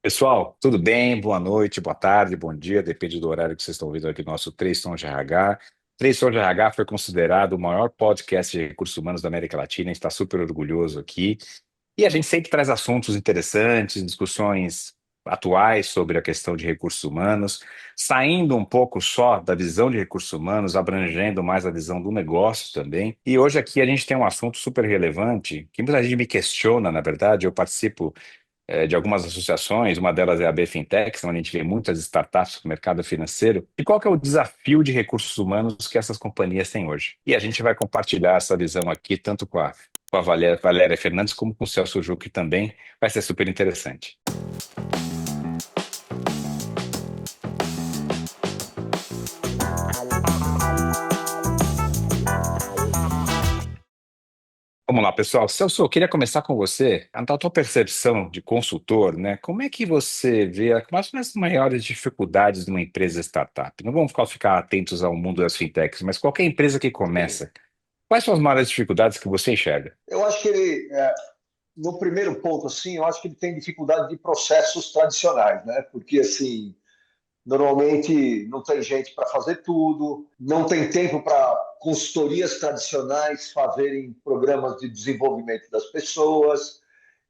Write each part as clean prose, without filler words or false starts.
Pessoal, tudo bem? Boa noite, boa tarde, bom dia, depende do horário que vocês estão ouvindo aqui no nosso Três Tons de RH. Três Tons de RH foi considerado o maior podcast de recursos humanos da América Latina, a gente está super orgulhoso aqui. E a gente sempre traz assuntos interessantes, discussões atuais sobre a questão de recursos humanos, saindo um pouco só da visão de recursos humanos, abrangendo mais a visão do negócio também. E hoje aqui a gente tem um assunto super relevante, que muita gente me questiona, na verdade, eu participo de algumas associações, uma delas é a BFintex, onde a gente vê muitas startups no mercado financeiro. E qual que é o desafio de recursos humanos que essas companhias têm hoje? E a gente vai compartilhar essa visão aqui, tanto com a Valéria Fernandes, como com o Celso Jucchi também. Vai ser super interessante. Vamos lá, pessoal. Celso, eu queria começar com você. A tua percepção de consultor, né? Como é que você vê quais são as maiores dificuldades de uma empresa startup? Não vamos ficar atentos ao mundo das fintechs, mas qualquer empresa que Sim. começa, quais são as maiores dificuldades que você enxerga? Eu acho que no primeiro ponto, assim, eu acho que ele tem dificuldade de processos tradicionais, né? Porque, assim, normalmente não tem gente para fazer tudo, não tem tempo para consultorias tradicionais fazerem programas de desenvolvimento das pessoas,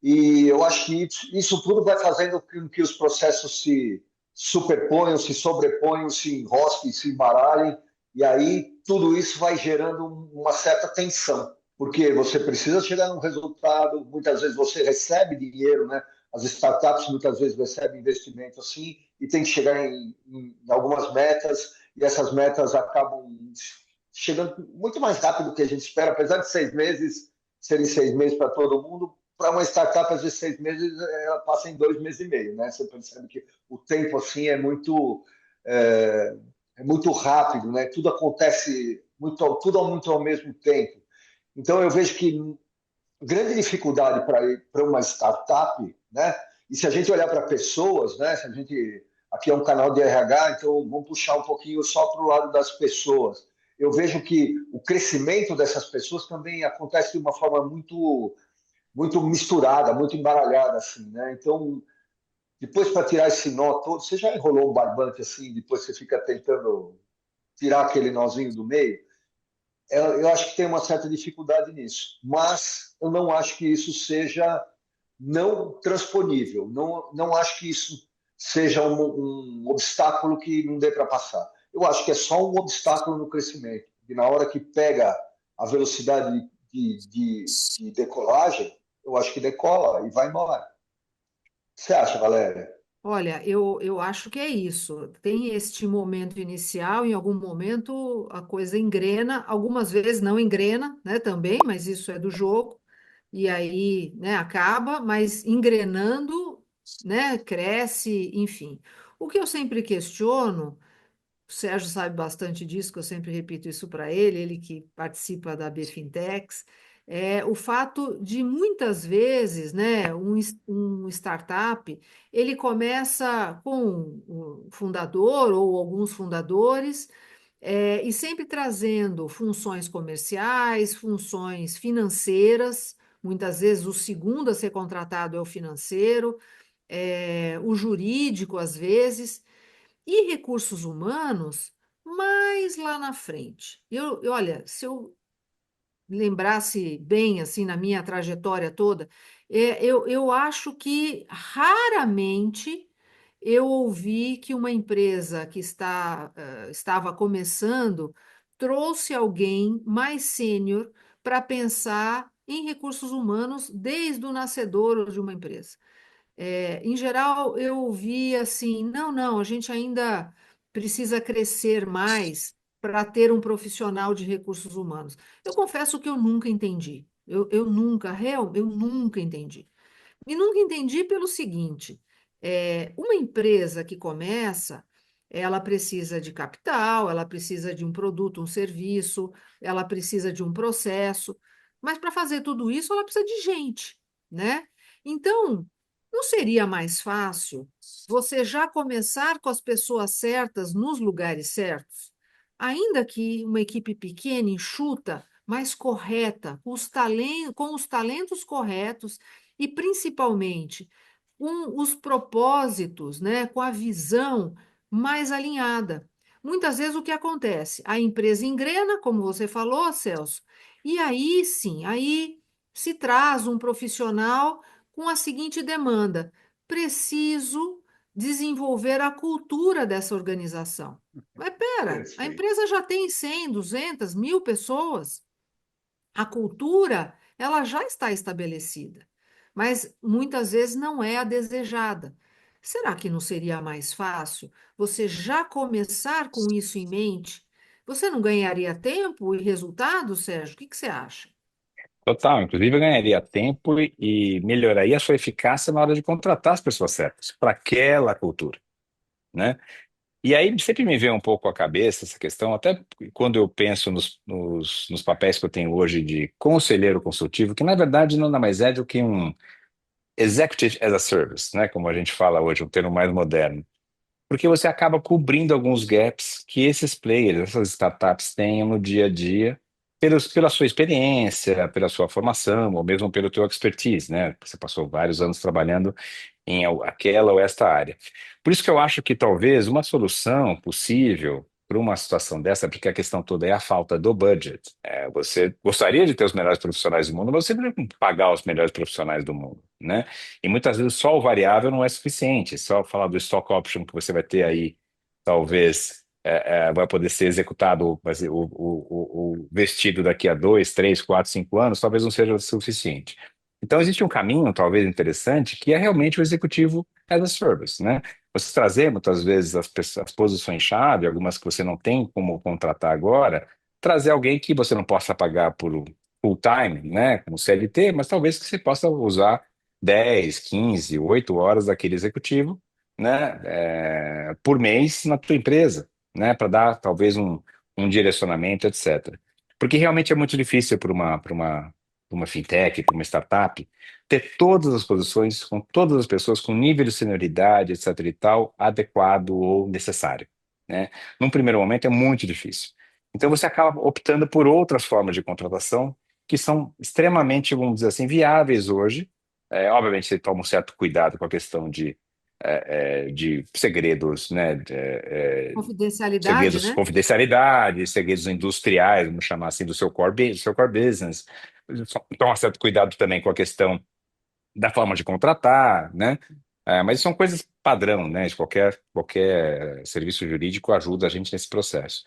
e eu acho que isso tudo vai fazendo com que os processos se superponham, se sobreponham, se enrosquem, se embaralhem, e aí tudo isso vai gerando uma certa tensão, porque você precisa chegar num resultado, muitas vezes você recebe dinheiro, né? As startups muitas vezes recebem investimento assim, e tem que chegar em algumas metas, e essas metas acabam chegando muito mais rápido do que a gente espera, apesar de 6 meses serem 6 meses para todo mundo, para uma startup, às vezes 6 meses, ela passa em 2 meses e meio, né? Você percebe que o tempo assim é, é muito rápido, né? Tudo acontece muito ao mesmo tempo. Então eu vejo que grande dificuldade para uma startup, né? E se a gente olhar para pessoas, né? Se a gente aqui é um canal de RH, então vamos puxar um pouquinho só para o lado das pessoas. Eu vejo que o crescimento dessas pessoas também acontece de uma forma muito misturada, muito embaralhada, assim, né? Então, depois para tirar esse nó todo, você já enrolou um barbante assim, depois você fica tentando tirar aquele nozinho do meio. Eu acho que tem uma certa dificuldade nisso, mas eu não acho que isso seja não transponível. Não acho que isso seja um obstáculo que não dê para passar. Eu acho que é só um obstáculo no crescimento. E na hora que pega a velocidade de decolagem, eu acho que decola e vai embora. O que você acha, Valéria? Olha, eu acho que é isso. Tem este momento inicial, em algum momento a coisa engrena, algumas vezes não engrena, né, também, mas isso é do jogo, e aí, né, acaba, mas engrenando, né, cresce, enfim. O que eu sempre questiono, o Sérgio sabe bastante disso, que eu sempre repito isso para ele que participa da BFintex, é o fato de muitas vezes, né, um startup, ele começa com o fundador ou alguns fundadores, e sempre trazendo funções comerciais, funções financeiras, muitas vezes o segundo a ser contratado é o financeiro, o jurídico às vezes, e recursos humanos, mais lá na frente. Olha, se eu lembrasse bem, assim, na minha trajetória toda, eu acho que raramente eu ouvi que uma empresa que estava começando trouxe alguém mais sênior para pensar em recursos humanos desde o nascedouro de uma empresa. Em geral, eu ouvi assim: não, não, a gente ainda precisa crescer mais para ter um profissional de recursos humanos. Eu confesso que eu nunca entendi. Eu nunca entendi. E nunca entendi pelo seguinte: uma empresa que começa, ela precisa de capital, ela precisa de um produto, um serviço, ela precisa de um processo, mas para fazer tudo isso, ela precisa de gente, né? Então, não seria mais fácil você já começar com as pessoas certas nos lugares certos? Ainda que uma equipe pequena, enxuta, mas correta, com os talentos corretos e, principalmente, com os propósitos, né, com a visão mais alinhada. Muitas vezes o que acontece? A empresa engrena, como você falou, Celso, e aí sim, aí se traz um profissional com a seguinte demanda: preciso desenvolver a cultura dessa organização. Mas pera, a Perfeito. empresa já tem 100, 200, 1.000 pessoas. A cultura, ela já está estabelecida, mas muitas vezes não é a desejada. Será que não seria mais fácil você já começar com isso em mente? Você não ganharia tempo e resultado, Sérgio? O que você acha? Total, inclusive eu ganharia tempo e melhoraria a sua eficácia na hora de contratar as pessoas certas para aquela cultura, né? E aí sempre me vem um pouco à cabeça essa questão, até quando eu penso nos papéis que eu tenho hoje de conselheiro consultivo, que na verdade nada mais é do que um executive as a service, né? Como a gente fala hoje, um termo mais moderno. Porque você acaba cobrindo alguns gaps que esses players, essas startups têm no dia a dia, pela sua experiência, pela sua formação, ou mesmo pelo teu expertise, né? Você passou vários anos trabalhando em aquela ou esta área. Por isso que eu acho que talvez uma solução possível para uma situação dessa, porque a questão toda é a falta do budget. Você gostaria de ter os melhores profissionais do mundo, mas você não tem que pagar os melhores profissionais do mundo, né? E muitas vezes só o variável não é suficiente. Só falar do stock option que você vai ter aí, talvez vai poder ser executado, o vestido daqui a 2, 3, 4, 5 anos, talvez não seja suficiente. Então, existe um caminho, talvez interessante, que é realmente o executivo as a service, né? Você trazer, muitas vezes, as posições-chave, algumas que você não tem como contratar agora, trazer alguém que você não possa pagar por full-time, né, como CLT, mas talvez que você possa usar 10, 15, 8 horas daquele executivo, né, por mês na tua empresa, né, para dar talvez um direcionamento, etc. Porque realmente é muito difícil para uma fintech, para uma startup, ter todas as posições, com todas as pessoas com nível de senioridade, etc. e tal, adequado ou necessário, né? Num primeiro momento é muito difícil. Então você acaba optando por outras formas de contratação que são extremamente, vamos dizer assim, viáveis hoje. Obviamente você toma um certo cuidado com a questão de segredos, né? Confidencialidade, Segredos, né? confidencialidade, segredos industriais, vamos chamar assim, do seu core business. Toma certo cuidado também com a questão da forma de contratar, né? Mas são coisas padrão, né? De qualquer serviço jurídico ajuda a gente nesse processo.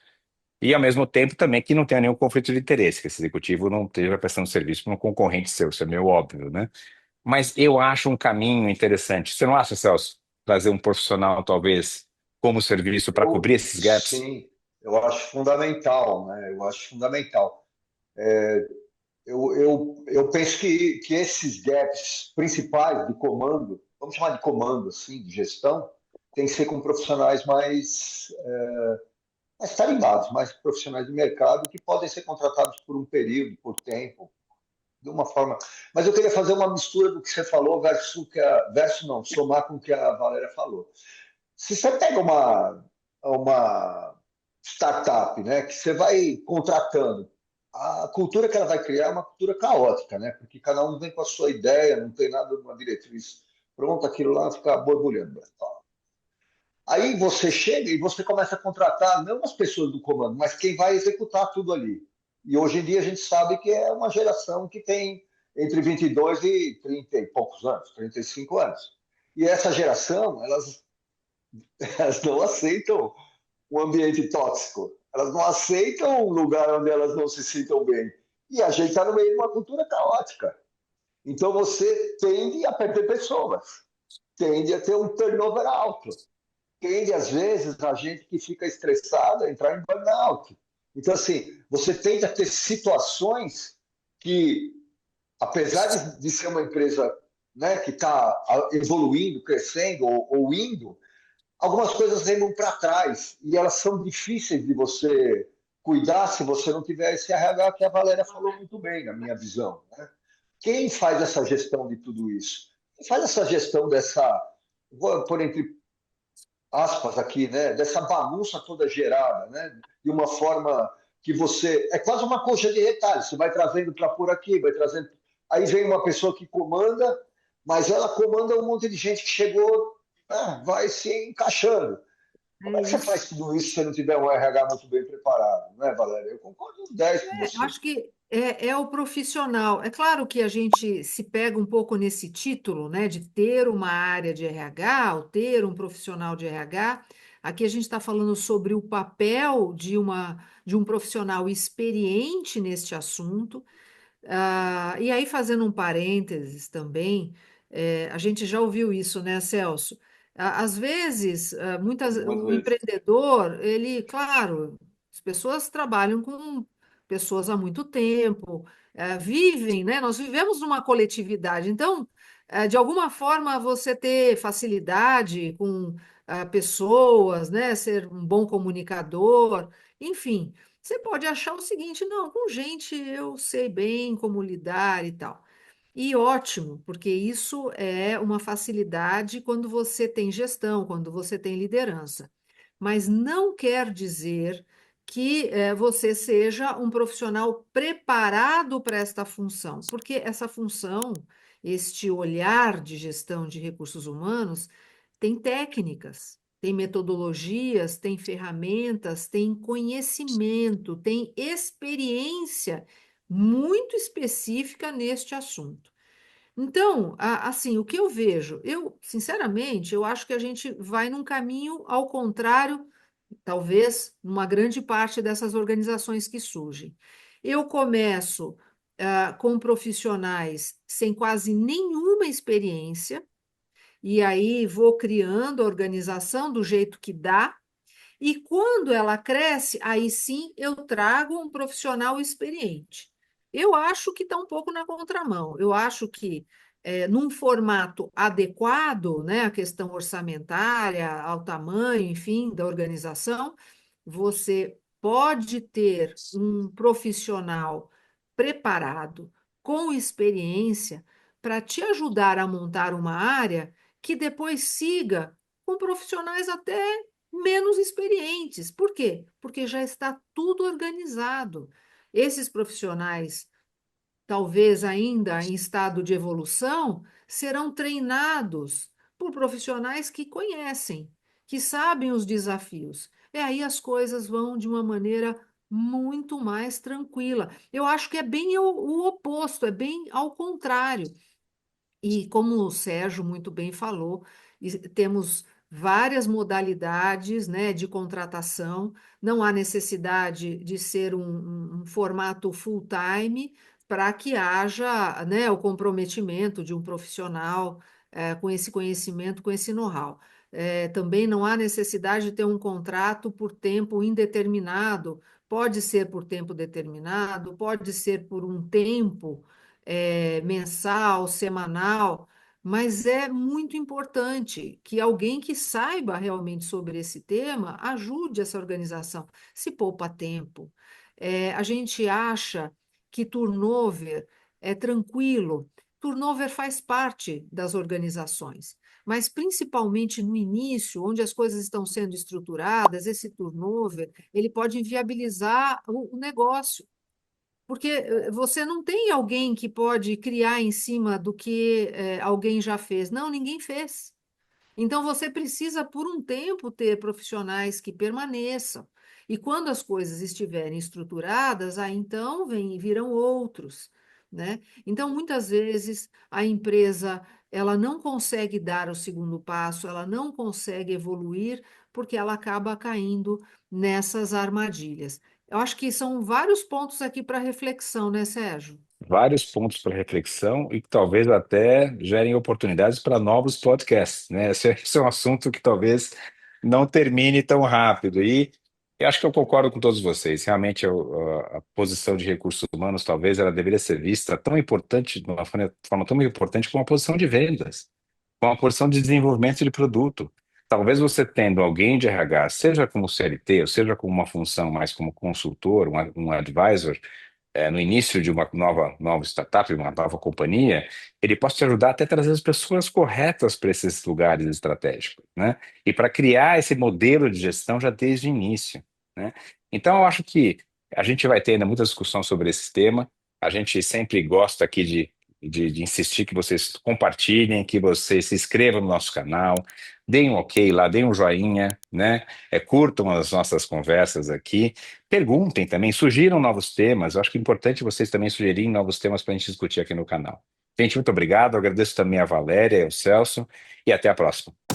E, ao mesmo tempo, também que não tenha nenhum conflito de interesse, que esse executivo não esteja prestando serviço para um concorrente seu, isso é meio óbvio, né? Mas eu acho um caminho interessante. Você não acha, Celso, trazer um profissional, talvez, como serviço para cobrir esses gaps? Sim, eu acho fundamental, né? Eu acho fundamental. Eu penso que esses gaps principais de comando, vamos chamar de comando, assim, de gestão, tem que ser com profissionais mais tarimbados, mais profissionais do mercado, que podem ser contratados por um período, por tempo, de uma forma. Mas eu queria fazer uma mistura do que você falou versus não, somar com o que a Valéria falou. Se você pega uma startup, né, que você vai contratando, a cultura que ela vai criar é uma cultura caótica, né? Porque cada um vem com a sua ideia, não tem nada de uma diretriz pronta, aquilo lá fica borbulhando. Aí você chega e você começa a contratar não as pessoas do comando, mas quem vai executar tudo ali. E hoje em dia a gente sabe que é uma geração que tem entre 22 e 30 e poucos anos, 35 anos. E essa geração, elas não aceitam um ambiente tóxico, elas não aceitam um lugar onde elas não se sintam bem. E a gente está no meio de uma cultura caótica. Então você tende a perder pessoas, tende a ter um turnover alto, tende, às vezes, a gente que fica estressado a entrar em burnout. Então, assim, você tende a ter situações que, apesar de ser uma empresa, né, que está evoluindo, crescendo ou indo, algumas coisas remam para trás e elas são difíceis de você cuidar se você não tiver esse RH que a Valéria falou muito bem, na minha visão, né? Quem faz essa gestão de tudo isso? Quem faz essa gestão vou pôr entre aspas aqui, né, dessa bagunça toda gerada, né, de uma forma que você é quase uma coxa de retalhos, você vai trazendo para por aqui, vai trazendo, aí vem uma pessoa que comanda, mas ela comanda um monte de gente que chegou, vai se encaixando. Como É é que você faz isso. tudo isso se você não tiver um RH muito bem preparado, né, Valéria? Eu concordo 10 com Eu você. acho que é o profissional. É claro que a gente se pega um pouco nesse título, né, de ter uma área de RH, ou ter um profissional de RH. Aqui a gente está falando sobre o papel de um profissional experiente neste assunto. E aí, fazendo um parênteses também, a gente já ouviu isso, né, Celso? Às vezes, Algumas o vezes. empreendedor, ele, claro, as pessoas trabalham com pessoas há muito tempo, vivem, né? Nós vivemos numa coletividade, então, de alguma forma, você ter facilidade com pessoas, né? Ser um bom comunicador, enfim. Você pode achar o seguinte, não, com gente eu sei bem como lidar e tal. E ótimo, porque isso é uma facilidade quando você tem gestão, quando você tem liderança. Mas não quer dizer que você seja um profissional preparado para esta função, porque essa função, este olhar de gestão de recursos humanos, tem técnicas, tem metodologias, tem ferramentas, tem conhecimento, tem experiência muito específica neste assunto. Então, assim, o que eu vejo, sinceramente, eu acho que a gente vai num caminho ao contrário, talvez, numa grande parte dessas organizações que surgem. Eu começo, com profissionais sem quase nenhuma experiência, e aí vou criando a organização do jeito que dá, e quando ela cresce, aí sim eu trago um profissional experiente. Eu acho que está um pouco na contramão. Eu acho que, num formato adequado, né, a questão orçamentária, ao tamanho, enfim, da organização, você pode ter um profissional preparado, com experiência, para te ajudar a montar uma área que depois siga com profissionais até menos experientes. Por quê? Porque já está tudo organizado. Esses profissionais, talvez ainda em estado de evolução, serão treinados por profissionais que conhecem, que sabem os desafios. E aí as coisas vão de uma maneira muito mais tranquila. Eu acho que é bem o oposto, é bem ao contrário. E como o Sérgio muito bem falou, temos várias modalidades, né, de contratação, não há necessidade de ser um formato full-time para que haja, né, o comprometimento de um profissional com esse conhecimento, com esse know-how. Também não há necessidade de ter um contrato por tempo indeterminado, pode ser por tempo determinado, pode ser por um tempo mensal, semanal, mas é muito importante que alguém que saiba realmente sobre esse tema ajude essa organização, se poupa tempo. A gente acha que turnover é tranquilo, turnover faz parte das organizações. Mas principalmente no início, onde as coisas estão sendo estruturadas, esse turnover, ele pode inviabilizar o negócio. Porque você não tem alguém que pode criar em cima do que alguém já fez. Não, ninguém fez. Então você precisa, por um tempo, ter profissionais que permaneçam. E quando as coisas estiverem estruturadas, aí então virão outros, né? Então, muitas vezes, a empresa ela não consegue dar o segundo passo, ela não consegue evoluir, porque ela acaba caindo nessas armadilhas. Eu acho que são vários pontos aqui para reflexão, né, Sérgio? Vários pontos para reflexão e que talvez até gerem oportunidades para novos podcasts, né? Esse é um assunto que talvez não termine tão rápido. E eu acho que eu concordo com todos vocês. Realmente, a posição de recursos humanos talvez ela deveria ser vista tão importante, de uma forma tão importante como a posição de vendas, como a posição de desenvolvimento de produto. Talvez você tendo alguém de RH, seja como CLT, ou seja como uma função mais como consultor, um advisor, no início de uma nova startup, uma nova companhia, ele pode te ajudar até a trazer as pessoas corretas para esses lugares estratégicos, né? E para criar esse modelo de gestão já desde o início, né? Então, eu acho que a gente vai ter ainda muita discussão sobre esse tema. A gente sempre gosta aqui de insistir que vocês compartilhem, que vocês se inscrevam no nosso canal, deem um ok lá, deem um joinha, né? Curtam as nossas conversas aqui, perguntem também, sugiram novos temas. Eu acho que é importante vocês também sugerirem novos temas para a gente discutir aqui no canal. Gente, muito obrigado. Eu agradeço também a Valéria e ao Celso, e até a próxima.